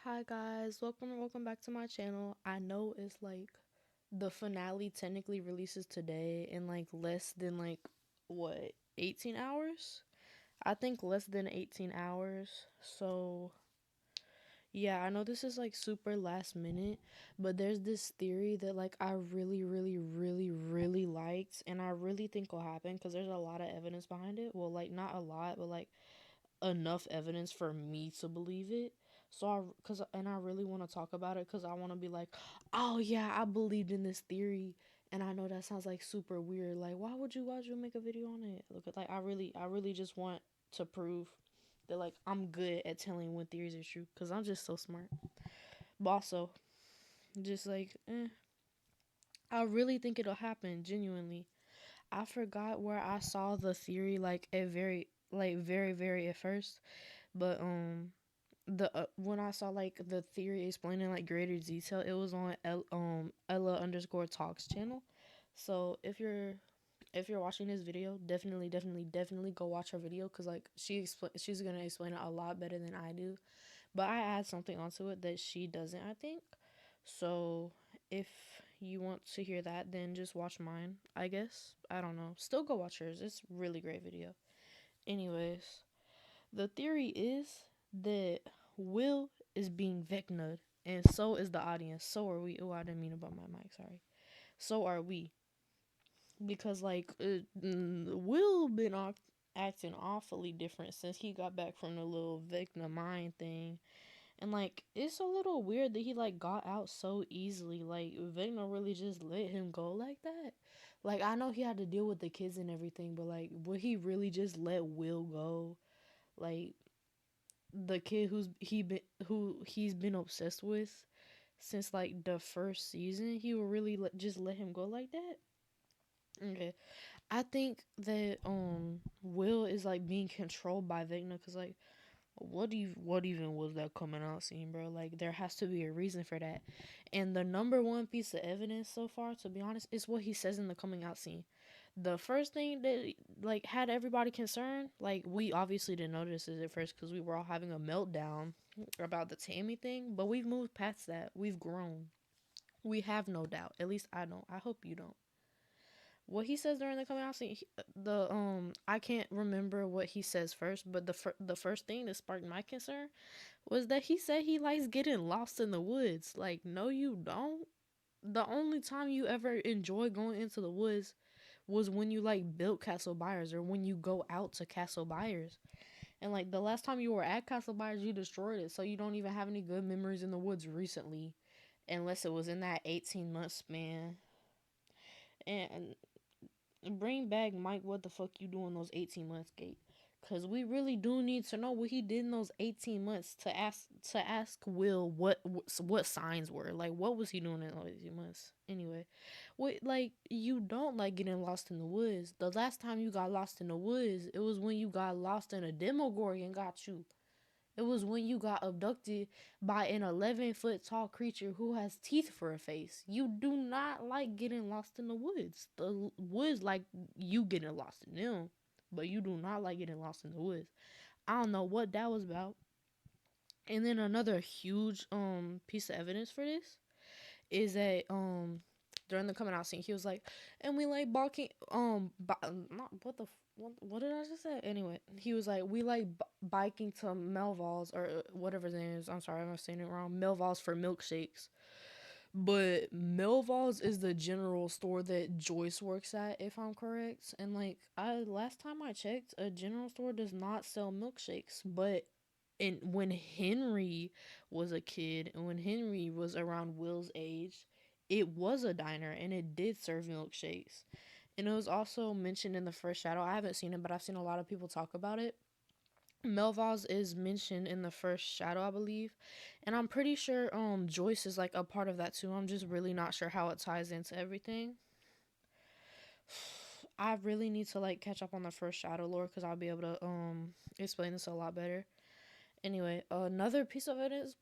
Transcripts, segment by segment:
Hi guys, welcome back to my channel. I know it's like the finale technically releases today in like less than what 18 hours? I think less than 18 hours. So, yeah, I know this is like super last minute, but there's this theory that like I really liked and I really think will happen cuz there's a lot of evidence behind it. Well, like not a lot, but like enough evidence for me to believe it. So I really want to talk about it cuz I want to be like, "Oh yeah, I believed in this theory." And I know that sounds like super weird. Like, why would you make a video on it? Look at like I really just want to prove that like I'm good at telling when theories are true cuz I'm just so smart. But also, just I really think it'll happen genuinely. I forgot where I saw the theory like a very at first, but the when I saw like the theory explaining like greater detail, it was on Ella underscore talks channel. So if you're watching this video, definitely go watch her video because like she's gonna explain it a lot better than I do. But I add something onto it that she doesn't, I think. So if you want to hear that, then just watch mine. I guess I don't know. Still go watch hers. It's really great video. Anyways, the theory is that Will is being vecna'd, and so is the audience. So are we. Oh, I didn't mean about my mic. Sorry. So are we, because Will been acting awfully different since he got back from the little Vecna mind thing, and like it's a little weird that he like got out so easily. Like Vecna really just let him go like that. Like I know he had to deal with the kids and everything, but like would he really just let Will go? Like the kid who he's been obsessed with since like the first season, he will really just let him go like that. Okay, I think that Will is like being controlled by Vecna because like what even was that coming out scene, bro? Like there has to be a reason for that, and the number one piece of evidence so far, to be honest, is what he says in the coming out scene. The first thing that like had everybody concerned, like we obviously didn't notice it at first because we were all having a meltdown about the Tammy thing, but we've moved past that. We've grown. We have no doubt. At least I don't. I hope you don't. What he says during the coming out scene, the I can't remember what he says first, but the first thing that sparked my concern was that he said he likes getting lost in the woods. Like, no, you don't. The only time you ever enjoy going into the woods was when you like built Castle Byers or when you go out to Castle Byers. And like the last time you were at Castle Byers, you destroyed it, so you don't even have any good memories in the woods recently, unless it was in that 18-month span. And bring back Mike. What the fuck you doing those 18 months, Gate? Cause we really do need to know what he did in those 18 months to ask Will what signs were like. What was he doing in those 18 months? Anyway, wait, like you don't like getting lost in the woods. The last time you got lost in the woods, it was when you got lost in a Demogorgon got you. It was when you got abducted by an 11-foot tall creature who has teeth for a face. You do not like getting lost in the woods. The woods like you getting lost in them, but you do not like getting lost in the woods. I don't know what that was about. And then another huge piece of evidence for this is that during the coming out scene he was like, and we like barking not what did I just say? Anyway, he was like, we like biking to Melval's or whatever his name is. I'm sorry, I'm saying it wrong. Melval's for milkshakes. But Melval's is the general store that Joyce works at, if I'm correct. And like I last time I checked, a general store does not sell milkshakes. But when Henry was a kid and when Henry was around Will's age, it was a diner and it did serve milkshakes. And it was also mentioned in the first shadow. I haven't seen it, but I've seen a lot of people talk about it. Melvals is mentioned in the first shadow, I believe. And I'm pretty sure Joyce is like a part of that too. I'm just really not sure how it ties into everything. I really need to like catch up on the first shadow lore because I'll be able to explain this a lot better. Anyway, another piece of it is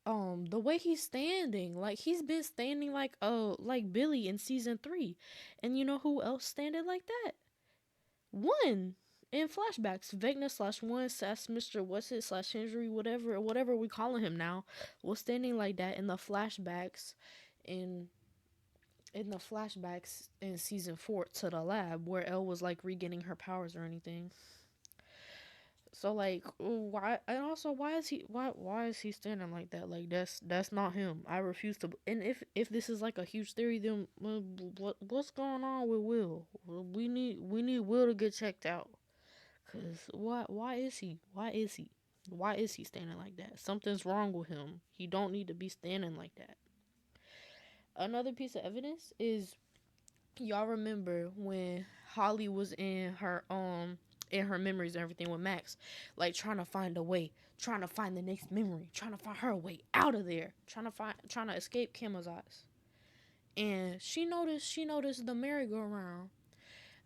the way he's standing. Like he's been standing like Billy in season 3. And you know who else standing like that? One. in flashbacks, Vecna slash one slash Mr. What's it slash Henry, whatever we calling him now, was standing like that in the flashbacks, in in season 4 to the lab where Elle was like regaining her powers or anything. So like why, and also why is he standing like that? Like that's not him. I refuse to. And if this is like a huge theory, then what's going on with Will? We need Will to get checked out. Cause why is he standing like that? Something's wrong with him. He don't need to be standing like that. Another piece of evidence is, y'all remember when Holly was in her memories and everything with Max, like trying to find a way, trying to find the next memory, trying to find her way out of there, trying to escape Kim's eyes. And she noticed the merry-go-round,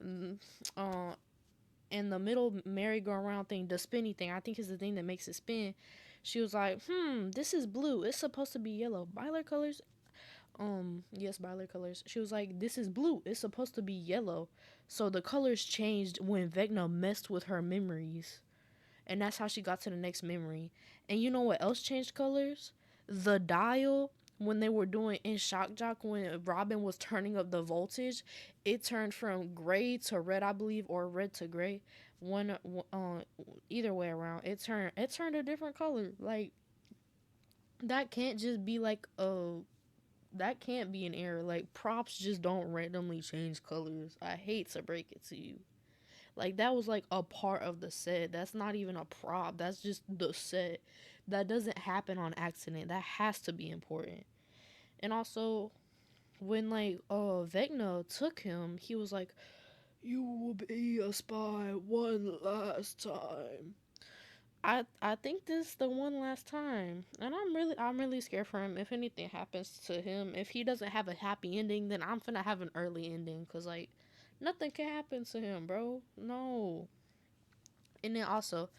mm, uh, in the middle merry-go-round thing, the spinny thing. I think is the thing that makes it spin. She was like, this is blue. It's supposed to be yellow. Byler colors. Yes, byler colors. She was like, this is blue. It's supposed to be yellow. So the colors changed when Vecna messed with her memories. And that's how she got to the next memory. And you know what else changed colors? The dial, when they were doing in Shock Jock, when Robin was turning up the voltage, it turned from gray to red, I believe, or red to gray. One, either way around, it turned a different color. Like that can't just be like a that can't be an error. Like props just don't randomly change colors. I hate to break it to you. Like that was like a part of the set. That's not even a prop. That's just the set. That doesn't happen on accident. That has to be important. And also when like Vecna took him, he was like, "You will be a spy one last time." I think this is the one last time, and I'm really scared for him. If anything happens to him, if he doesn't have a happy ending, then I'm finna have an early ending, cause like nothing can happen to him, bro. No. And then also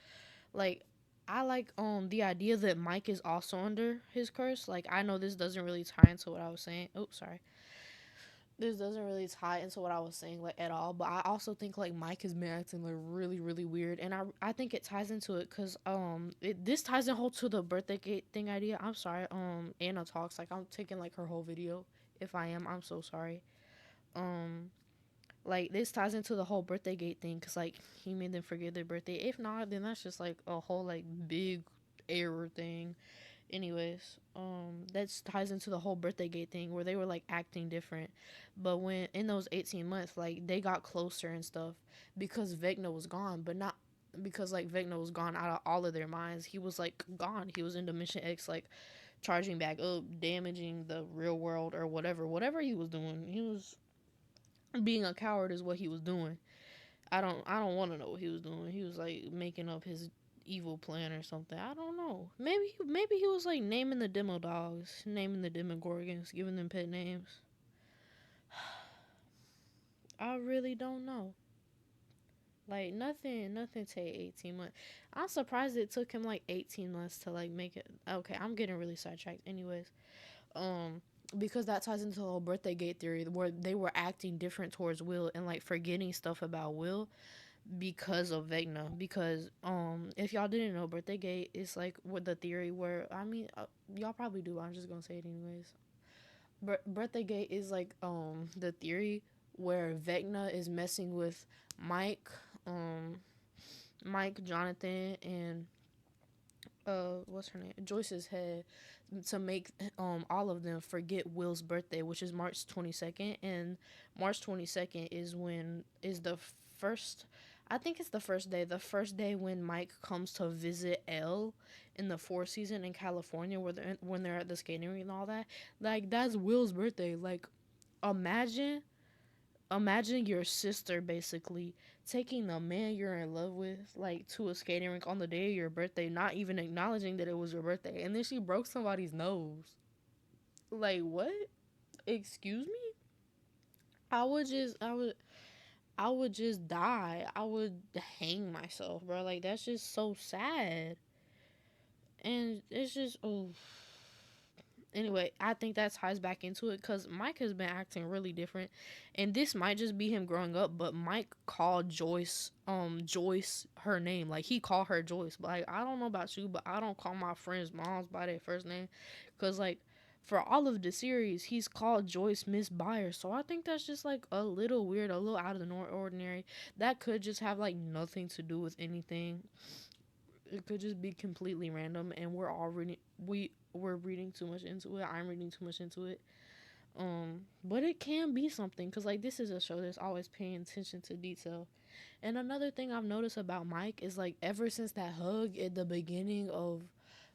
like I like the idea that Mike is also under his curse. Like I know this doesn't really tie into what I was saying. Oh, sorry. This doesn't really tie into what I was saying like at all, but I also think like Mike has been acting like really really weird, and I think it ties into it because this ties in whole to the birthday gate thing idea. I'm sorry, Anna talks like I'm taking like her whole video. If I am, I'm so sorry. Um, like this ties into the whole birthday gate thing because like he made them forget their birthday. If not, then that's just like a whole like big error thing. Anyways, that ties into the whole birthday gate thing where they were like acting different, but when in those 18 months, like they got closer and stuff because Vecna was gone, but not because like Vecna was gone out of all of their minds. He was like gone. He was in Dimension X, like charging back up, damaging the real world or whatever he was doing. He was being a coward is what he was doing. I don't want to know what he was doing. He was like making up his evil plan or something. I don't know. Maybe he was like naming the demo dogs, naming the demogorgons, giving them pet names. I really don't know. Like nothing take 18 months. I'm surprised it took him like 18 months to like make it. Okay, I'm getting really sidetracked. Anyways, um because that ties into the whole birthday gate theory where they were acting different towards Will and like forgetting stuff about Will because of Vecna. Because if y'all didn't know, birthday gate is like what the theory where I mean y'all probably do. But I'm just gonna say it anyways. Birthday gate is like the theory where Vecna is messing with Mike, um Mike, Jonathan, and what's her name, Joyce's head, to make all of them forget Will's birthday, which is March 22nd. And March 22nd is the first, I think it's the first day when Mike comes to visit Elle in the fourth season in California where when they're at the skating rink and all that. Like that's Will's birthday. Like imagine imagine your sister basically taking the man you're in love with like to a skating rink on the day of your birthday, not even acknowledging that it was your birthday, and then she broke somebody's nose. Like what? Excuse me? I would just die. I would hang myself, bro. Like that's just so sad. And it's just, oh, Anyway, I think that ties back into it because Mike has been acting really different, and this might just be him growing up. But Mike called Joyce her name, like he called her Joyce. But like, I don't know about you, but I don't call my friends' moms by their first name, cause like for all of the series, he's called Joyce Miss Byers. So I think that's just like a little weird, a little out of the ordinary. That could just have like nothing to do with anything. It could just be completely random, and we're reading too much into it. I'm reading too much into it. But it can be something because like this is a show that's always paying attention to detail. And another thing I've noticed about Mike is like ever since that hug at the beginning of,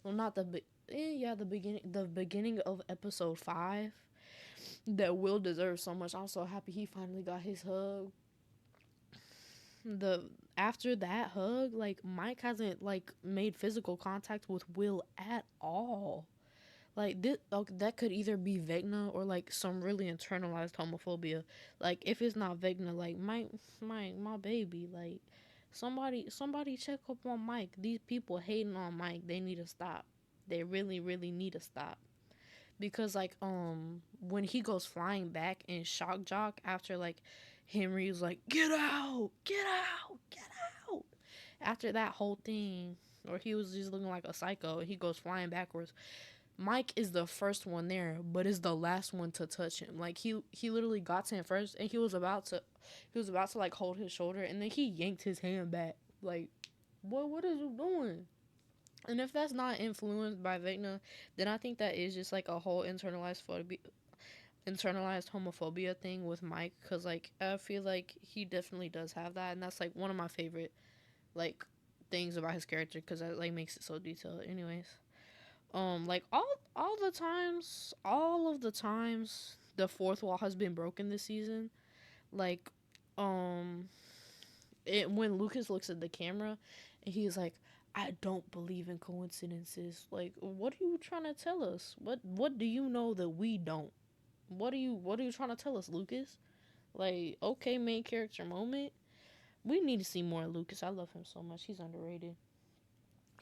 well, not the yeah, the beginning of episode 5 that Will deserves so much. I'm so happy he finally got his hug. The After that hug, like Mike hasn't like made physical contact with Will at all. Like this, okay, that could either be Vecna or like some really internalized homophobia. Like if it's not Vecna, like my baby, like somebody check up on Mike. These people hating on Mike, they need to stop. They really really need to stop. Because like when he goes flying back in shock jock after like Henry was like get out, get out, get out. After that whole thing, or he was just looking like a psycho, he goes flying backwards. Mike is the first one there, but is the last one to touch him. Like he literally got to him first, and he was about to like hold his shoulder, and then he yanked his hand back. Like, what is you doing? And if that's not influenced by Vecna, then I think that is just like a whole internalized homophobia thing with Mike. Cause like I feel like he definitely does have that, and that's like one of my favorite like things about his character because that like makes it so detailed. Anyways, like all of the times the fourth wall has been broken this season, like um when Lucas looks at the camera and he's like, I don't believe in coincidences. Like, what are you trying to tell us? What do you know that we don't? What are you trying to tell us, Lucas? Like, okay, main character moment. We need to see more of Lucas. I love him so much. He's underrated.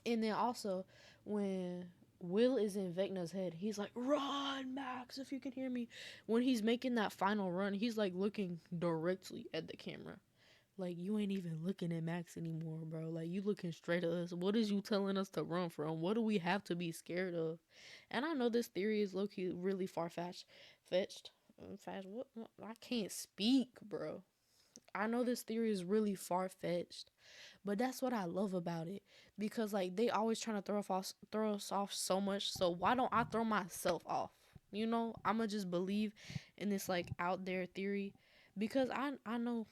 And then also when Will is in Vecna's head, he's like, "Run, Max, if you can hear me." When he's making that final run, he's like looking directly at the camera. Like, you ain't even looking at Max anymore, bro. Like, you looking straight at us. What is you telling us to run from? What do we have to be scared of? And I know this theory is low key really far fetched. What? I can't speak, bro. I know this theory is really far fetched, but that's what I love about it because like they always trying to throw us off so much. So why don't I throw myself off? You know, I'ma just believe in this like out there theory because I know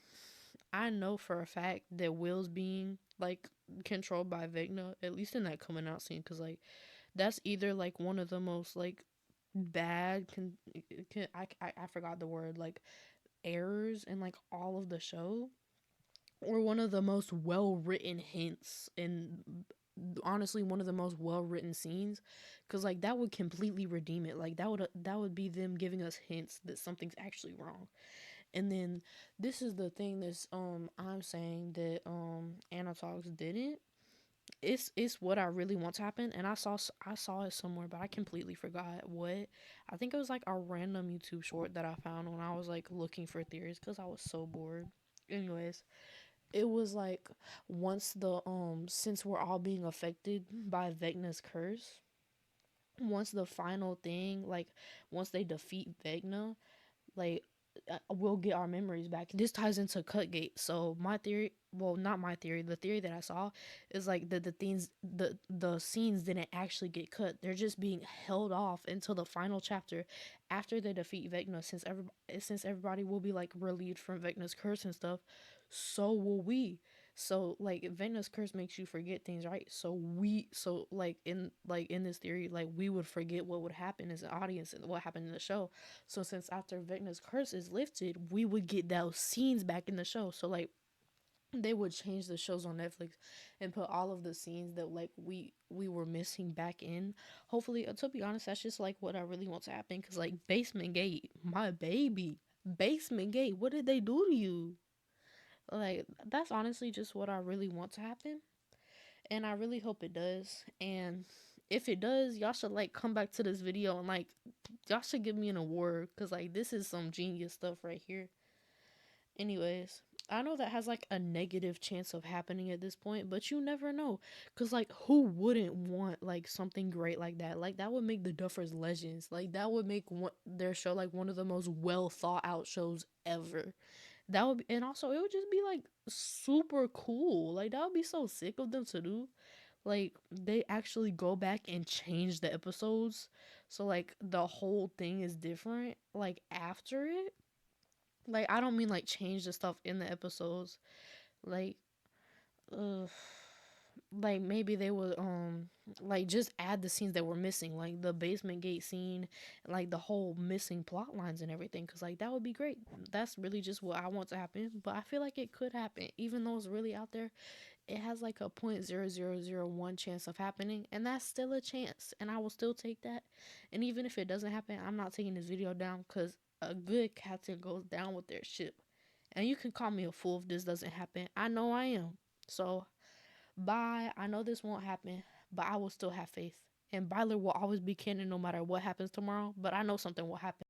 for a fact that Will's being like controlled by Vecna, at least in that coming out scene, because like that's either like one of the most like bad I forgot the word, like errors in like all of the show, or one of the most well written hints, and honestly one of the most well written scenes, because like that would completely redeem it. Like that would be them giving us hints that something's actually wrong. And then this is the thing that's I'm saying that Anna Talks didn't. It's what I really want to happen, and I saw it somewhere, but I completely forgot what. I think it was like a random YouTube short that I found when I was like looking for theories because I was so bored. Anyways, it was like once the since we're all being affected by Vecna's curse, once the final thing, like once they defeat Vecna, like we'll get our memories back. This ties into Cutgate. So my theory, well, not my theory, the theory that I saw is like the scenes didn't actually get cut. They're just being held off until the final chapter after they defeat Vecna. Since everybody will be like relieved from Vecna's curse and stuff, so will we. So like Vecna's curse makes you forget things, right? So like in this theory, like we would forget what would happen as an audience and what happened in the show. So since after Vecna's curse is lifted, we would get those scenes back in the show. So like they would change the shows on Netflix and put all of the scenes that like we were missing back in. Hopefully, to be honest, that's just like what I really want to happen. Cause like Basement Gate, my baby, Basement Gate, what did they do to you? Like that's honestly just what I really want to happen, and I really hope it does. And if it does, y'all should like come back to this video and like y'all should give me an award because like this is some genius stuff right here. Anyways, I know that has like a negative chance of happening at this point, but you never know. Cause like who wouldn't want like something great like that? Like that would make the Duffers legends. Like that would make their show like one of the most well thought out shows ever. That would be, and also it would just be like super cool. Like that would be so sick of them to do. Like they actually go back and change the episodes. So like the whole thing is different like after it. Like I don't mean like change the stuff in the episodes. Like uh like maybe they would like just add the scenes that were missing, like the basement gate scene, like the whole missing plot lines and everything, because like that would be great. That's really just what I want to happen, but I feel like it could happen even though it's really out there. It has like a 0.0001 chance of happening, and that's still a chance, and I will still take that. And even if it doesn't happen, I'm not taking this video down because a good captain goes down with their ship. And you can call me a fool if this doesn't happen. I know I am. So bye. I know this won't happen, but I will still have faith. And Byler will always be canon no matter what happens tomorrow, but I know something will happen.